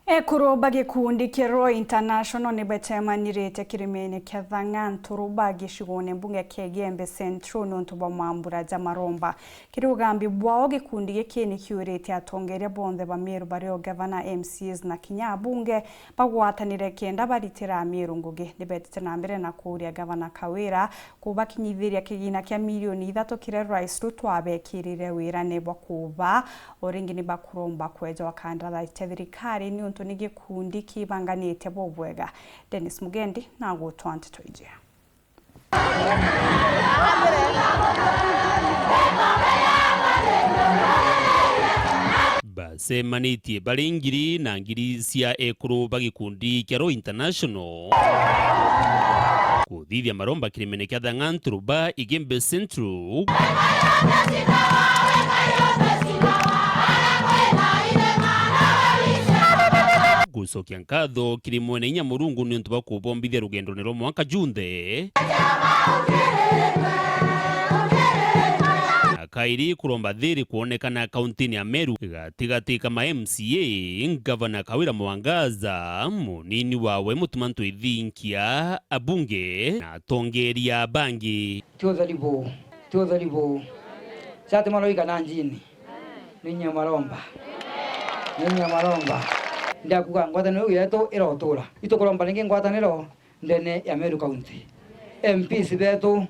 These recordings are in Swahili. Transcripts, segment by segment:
Kuroba gikundi kiro International nibetemanirete kirimene kyathangantu bagishigone mbunge kegembe Central nontuba mambura jamaromba kirugambi bwao gikundi gekeni kyurete atongere bonde bameru baryo governor MCs na kinya bunge bagwatanire kenda baritira ameru nguge nibetete nambere na kuria governor Kawira kuba kinyithiria kigina kya milioni 3 kire Rais Ruto abekirire wirane bakuba oringini bakuromba kweja wakandara thirikari ni nige kundi kibanganite bobwega. Dennis Mugendi nago 2020. Basemanitie balingiri na ngiri cia ekuru bagikundi kero International kuthithia maromba kirimene kya thangantu ruba igembe Central gucokia nkatho kiri mwene inya murungu ni untu bakubombithia rugendo nero mwaka junthe akairi kuromba thiri kuonekana kauntini ya Meru gatigati kama MCA Governor Kawira Mwangaza munini wawe mutumantu ithinkia abunge na tongeria bangi tuothalibo sate maloika na njini ninya maromba ndakuga ngwataniro yetu irotura itukuromba ningi ngwataniro ndene ya Meru County MPs betu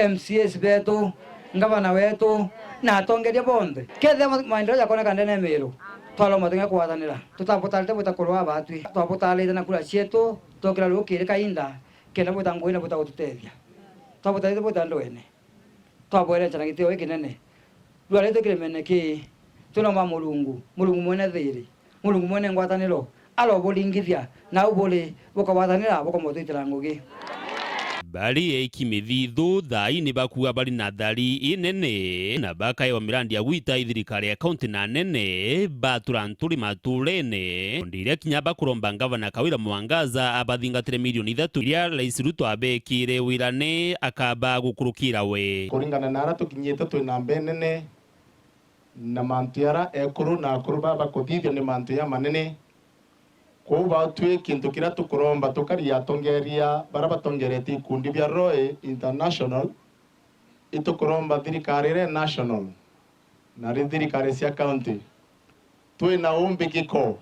MCS betu ngavana wetu na tongeria bonde kethe maendeleo yakoneka ndene Meru twalo matunga kwatanira tutapotalite butakurwa batwi twapotalite na kula cietu tokira rukire kainda kena butangoina butagututethia twapotalite butandwene twabwere chana gitio ikinene rwalete kiremene ki tunoma mulungu mwene thiri mulungu mwene ngwataniro alobulingithia na ubuli bukawathanira bukamotitira ngugi bali ekimithithu thai ni bakuwa bali na thari inene na bakaewa mirandi ya gwita ithirikari ya kaunti na nene baturanturi maturene ndiria kinya bakuromba Governor Kawira Mwangaza abathingatire milioni 3 iria Rais Ruto abekire wirane akaba gukurukira we kuringana na aratu kinyete twina mbenene na mantiara ekuru na akuru baba kuthithia ni mantia manene kuba twe kintu kira tukuromba tukaria tongeria baraba tongereti ikundi bya Roe International itukuromba thirikari national na thirikari cia county twe na umbi kiko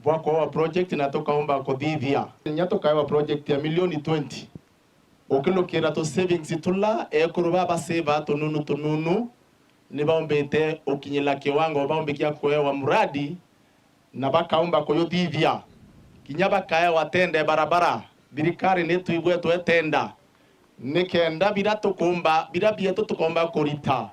bwako wa project na tukaomba kuthithia nya tukaewa project ya milioni 20 ukilukira to savings tula ekuru baba save tununu ni baombete ukinyila kiwango baombikia kuewa muradi na bakaomba kuyuthithia kinya bakaya watende barabara thirikari ni tuigwe twetenda nikenda bira tukumba bira bietu tukomba kurita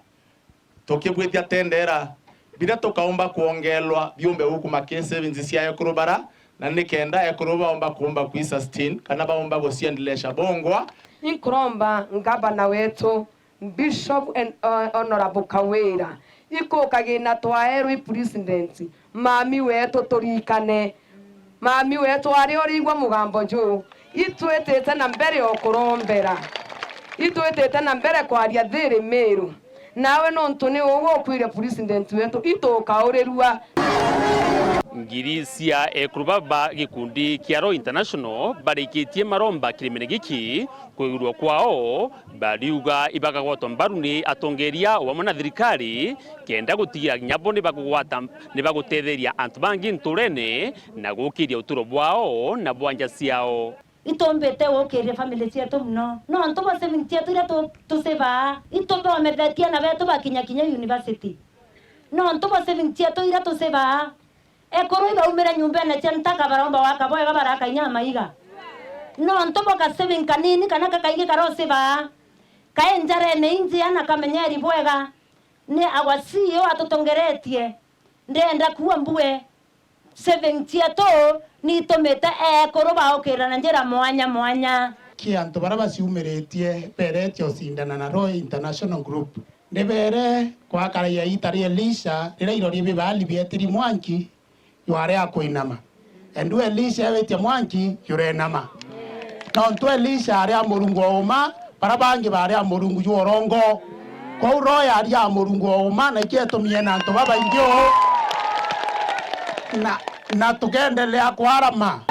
tukibwithia tendera bira tukaomba kuongelwa biumbe huku make savings cia ekurubara na nikenda ekuruba omba kuomba kuisustain kana baomba guciendelesha bongwa inkuromba ngabana wetu Bishop and Honorable Kawira iko kagina twaerwi president mami wetu turikane mami wetu ari origwa mugambo nju itwetete na mbere okurombera itwetete na mbere kwaria thiri Meru nawe no ntuni ugo kwire president wetu itokaurerua ngiri cia ekurubaba gikundi kia Roe International barikitie maromba kirimene giki kwirwo kwao bariuga ibagagwatwa mbaruni atongeria wa mwana thirikari kenda gutigira nyabo ni bagutetheria antu bangi nturene na gukiria uturo bwao na bwanja ciao itombete wokerie family cietu muno no ntuba saving cietu ira tuseva itombe wamethetia na betu bakinya university no ntuba saving cietu ira tuseva ekuru ibaumira nyumbene cia ntaka baromba wakaboega baraka inyama iga no ntobo ka saving kanini kana kakaingi karose ba kaenjare ne inzi ana kamenyeri bwega ne awasio atotongeretie ndenda kuwa mbue saving tieto ni tometa ekuru baokera na njera mwanya kianto baraba ciumiretie beretio osindana na Roe International Group ndebere kwa kara ya itari Elisha rira irori bibali bietiri mwanki yuare akoinama endu Elisha ebetia mwanki yurenama na ntu Elisha ari amurungu oma barabangi bari amurungu yuorongo kwa Roe ari amurungu oma na iketo miena nto baba ingio na na tukaendelea kuarama.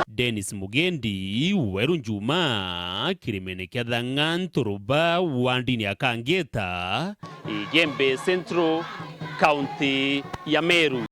Dennis Mugendi, Weru Njuma, Kirimene kia Thang'an Turuba, Wandini ya Kangeta, Igembe Central, County ya Meru.